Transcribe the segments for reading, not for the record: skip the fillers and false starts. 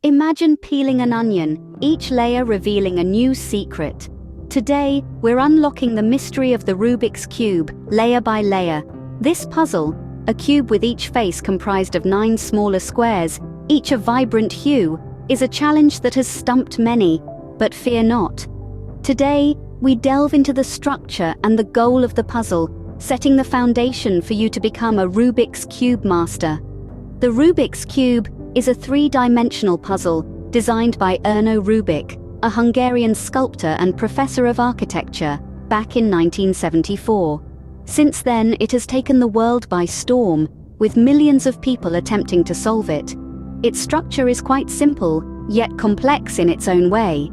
Imagine peeling an onion, each layer revealing a new secret. Today, we're unlocking the mystery of the Rubik's Cube, layer by layer. This puzzle, a cube with each face comprised of 9 smaller squares, each a vibrant hue, is a challenge that has stumped many, but fear not. Today, we delve into the structure and the goal of the puzzle, setting the foundation for you to become a Rubik's Cube master. The Rubik's Cube is a 3-dimensional puzzle designed by Erno Rubik, a Hungarian sculptor and professor of architecture, back in 1974. Since then, it has taken the world by storm, with millions of people attempting to solve it. Its structure is quite simple, yet complex in its own way.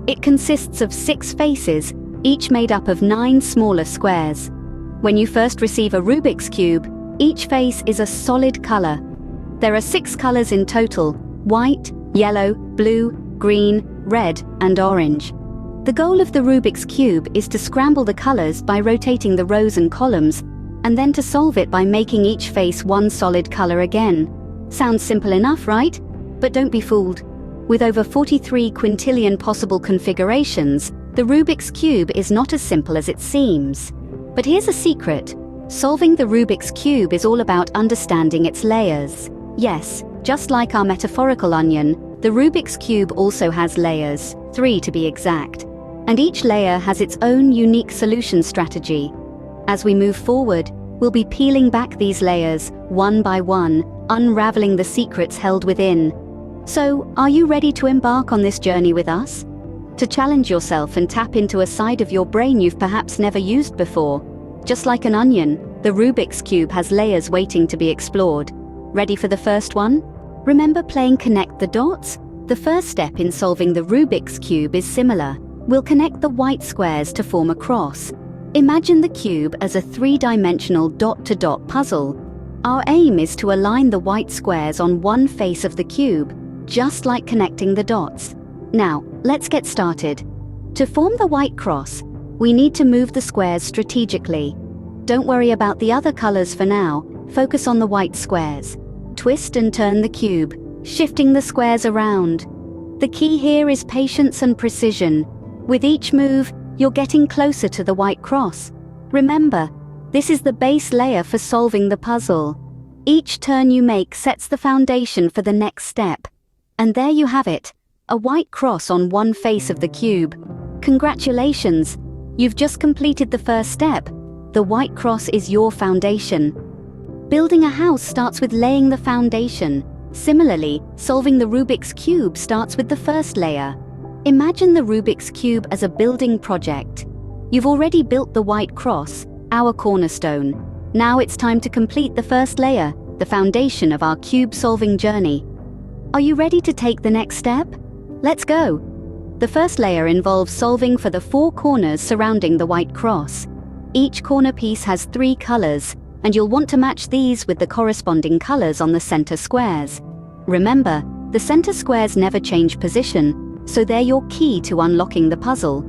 It consists of 6 faces, each made up of 9 smaller squares. When you first receive a Rubik's Cube, each face is a solid color. There are 6 colors in total: white, yellow, blue, green, red, and orange. The goal of the Rubik's Cube is to scramble the colors by rotating the rows and columns, and then to solve it by making each face one solid color again. Sounds simple enough, right? But don't be fooled. With over 43 quintillion possible configurations, the Rubik's Cube is not as simple as it seems. But here's a secret. Solving the Rubik's Cube is all about understanding its layers. Yes, just like our metaphorical onion, the Rubik's Cube also has layers, 3 to be exact. And each layer has its own unique solution strategy. As we move forward, we'll be peeling back these layers, one by one, unraveling the secrets held within. So, are you ready to embark on this journey with us? To challenge yourself and tap into a side of your brain you've perhaps never used before. Just like an onion, the Rubik's Cube has layers waiting to be explored. Ready for the first one? Remember playing Connect the Dots? The first step in solving the Rubik's Cube is similar. We'll connect the white squares to form a cross. Imagine the cube as a 3-dimensional dot-to-dot puzzle. Our aim is to align the white squares on one face of the cube, just like connecting the dots. Now, let's get started. To form the white cross, we need to move the squares strategically. Don't worry about the other colors for now. Focus on the white squares. Twist and turn the cube, shifting the squares around. The key here is patience and precision. With each move, you're getting closer to the white cross. Remember, this is the base layer for solving the puzzle. Each turn you make sets the foundation for the next step. And there you have it, a white cross on one face of the cube. Congratulations! You've just completed the first step. The white cross is your foundation. Building a house starts with laying the foundation. Similarly, solving the Rubik's Cube starts with the first layer. Imagine the Rubik's Cube as a building project. You've already built the white cross, our cornerstone. Now it's time to complete the first layer, the foundation of our cube-solving journey. Are you ready to take the next step? Let's go! The first layer involves solving for the 4 corners surrounding the white cross. Each corner piece has 3 colors, and you'll want to match these with the corresponding colors on the center squares. Remember, the center squares never change position, so they're your key to unlocking the puzzle.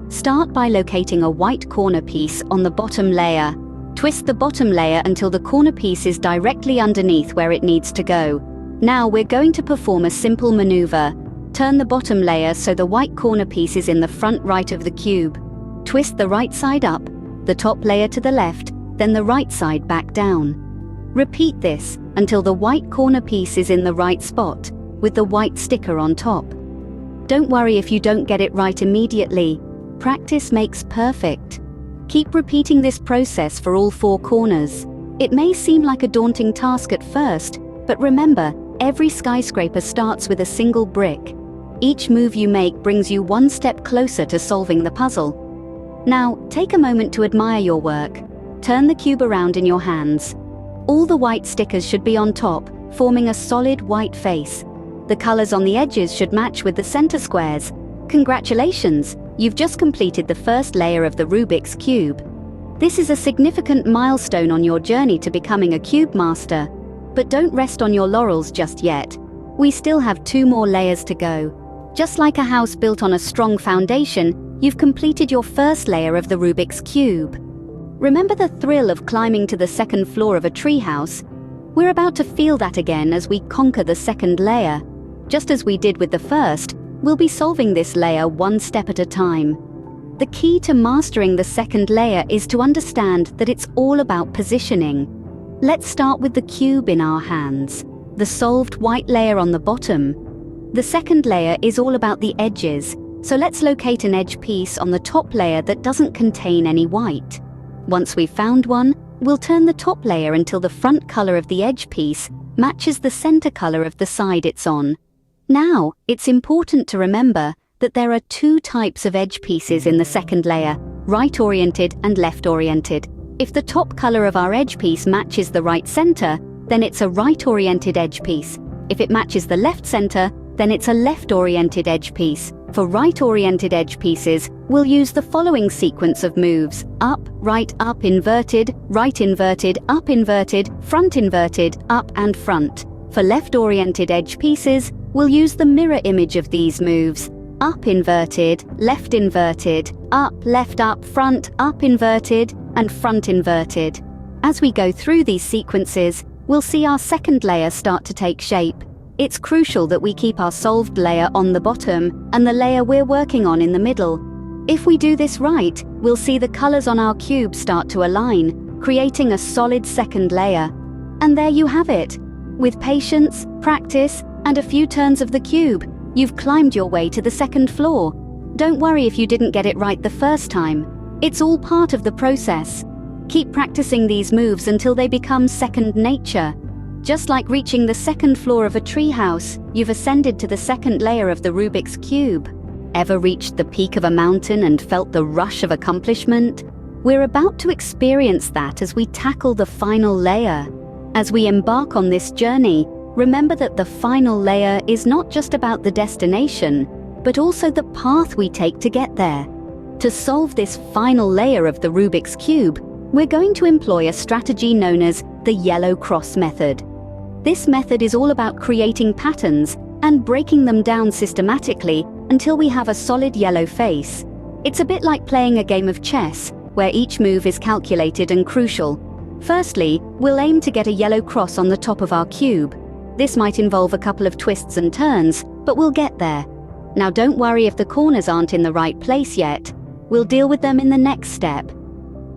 Start by locating a white corner piece on the bottom layer. Twist the bottom layer until the corner piece is directly underneath where it needs to go. Now we're going to perform a simple maneuver. Turn the bottom layer so the white corner piece is in the front right of the cube. Twist the right side up, the top layer to the left, then the right side back down. Repeat this until the white corner piece is in the right spot, with the white sticker on top. Don't worry if you don't get it right immediately. Practice makes perfect. Keep repeating this process for all 4 corners. It may seem like a daunting task at first, but remember, every skyscraper starts with a single brick. Each move you make brings you one step closer to solving the puzzle. Now, take a moment to admire your work. Turn the cube around in your hands. All the white stickers should be on top, forming a solid white face. The colors on the edges should match with the center squares. Congratulations! You've just completed the first layer of the Rubik's Cube. This is a significant milestone on your journey to becoming a cube master. But don't rest on your laurels just yet. We still have 2 more layers to go. Just like a house built on a strong foundation, you've completed your first layer of the Rubik's Cube. Remember the thrill of climbing to the 2nd floor of a treehouse? We're about to feel that again as we conquer the 2nd layer. Just as we did with the first, we'll be solving this layer one step at a time. The key to mastering the second layer is to understand that it's all about positioning. Let's start with the cube in our hands, the solved white layer on the bottom. The second layer is all about the edges, so let's locate an edge piece on the top layer that doesn't contain any white. Once we've found one, we'll turn the top layer until the front color of the edge piece matches the center color of the side it's on. Now, it's important to remember that there are two types of edge pieces in the second layer, right-oriented and left-oriented. If the top color of our edge piece matches the right center, then it's a right-oriented edge piece. If it matches the left center, then it's a left-oriented edge piece. For right-oriented edge pieces, we'll use the following sequence of moves: up, inverted, right inverted, up inverted, front inverted, up and front. For left-oriented edge pieces, we'll use the mirror image of these moves: up inverted, up, front inverted, and front inverted. As we go through these sequences, we'll see our second layer start to take shape. It's crucial that we keep our solved layer on the bottom and the layer we're working on in the middle. If we do this right, we'll see the colors on our cube start to align, creating a solid second layer. And there you have it. With patience, practice, and a few turns of the cube, you've climbed your way to the second floor. Don't worry if you didn't get it right the first time. It's all part of the process. Keep practicing these moves until they become second nature. Just like reaching the second floor of a treehouse, you've ascended to the second layer of the Rubik's Cube. Ever reached the peak of a mountain and felt the rush of accomplishment? We're about to experience that as we tackle the final layer. As we embark on this journey, remember that the final layer is not just about the destination, but also the path we take to get there. To solve this final layer of the Rubik's Cube, we're going to employ a strategy known as the yellow cross method. This method is all about creating patterns and breaking them down systematically until we have a solid yellow face. It's a bit like playing a game of chess, where each move is calculated and crucial. Firstly, we'll aim to get a yellow cross on the top of our cube. This might involve a couple of twists and turns, but we'll get there. Now don't worry if the corners aren't in the right place yet. We'll deal with them in the next step.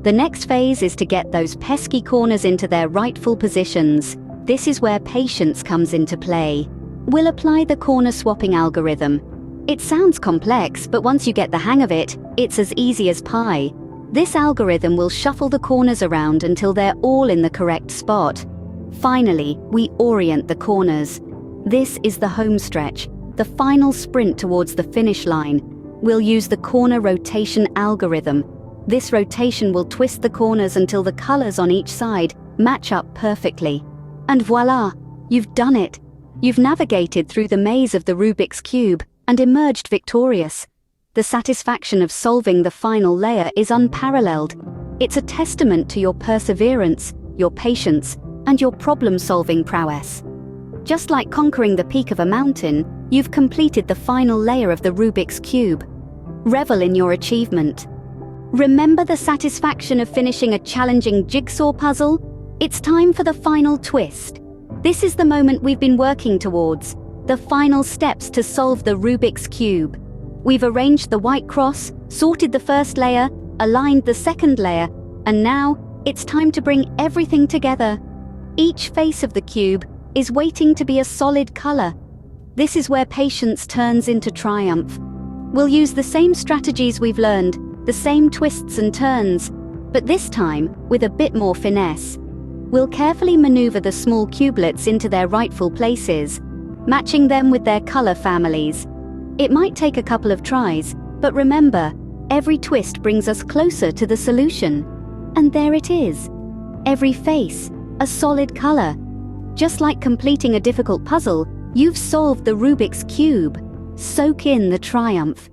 The next phase is to get those pesky corners into their rightful positions. This is where patience comes into play. We'll apply the corner swapping algorithm. It sounds complex, but once you get the hang of it, it's as easy as pie. This algorithm will shuffle the corners around until they're all in the correct spot. Finally, we orient the corners. This is the home stretch, the final sprint towards the finish line. We'll use the corner rotation algorithm. This rotation will twist the corners until the colors on each side match up perfectly. And voila, you've done it. You've navigated through the maze of the Rubik's Cube and emerged victorious. The satisfaction of solving the final layer is unparalleled. It's a testament to your perseverance, your patience, and your problem-solving prowess. Just like conquering the peak of a mountain, you've completed the final layer of the Rubik's Cube. Revel in your achievement. Remember the satisfaction of finishing a challenging jigsaw puzzle? It's time for the final twist. This is the moment we've been working towards, the final steps to solve the Rubik's Cube. We've arranged the white cross, sorted the first layer, aligned the second layer, and now it's time to bring everything together. Each face of the cube is waiting to be a solid color. This is where patience turns into triumph. We'll use the same strategies we've learned, the same twists and turns, but this time with a bit more finesse. We'll carefully maneuver the small cubelets into their rightful places, matching them with their color families. It might take a couple of tries, but remember, every twist brings us closer to the solution. And there it is. Every face, a solid color. Just like completing a difficult puzzle, you've solved the Rubik's Cube. Soak in the triumph.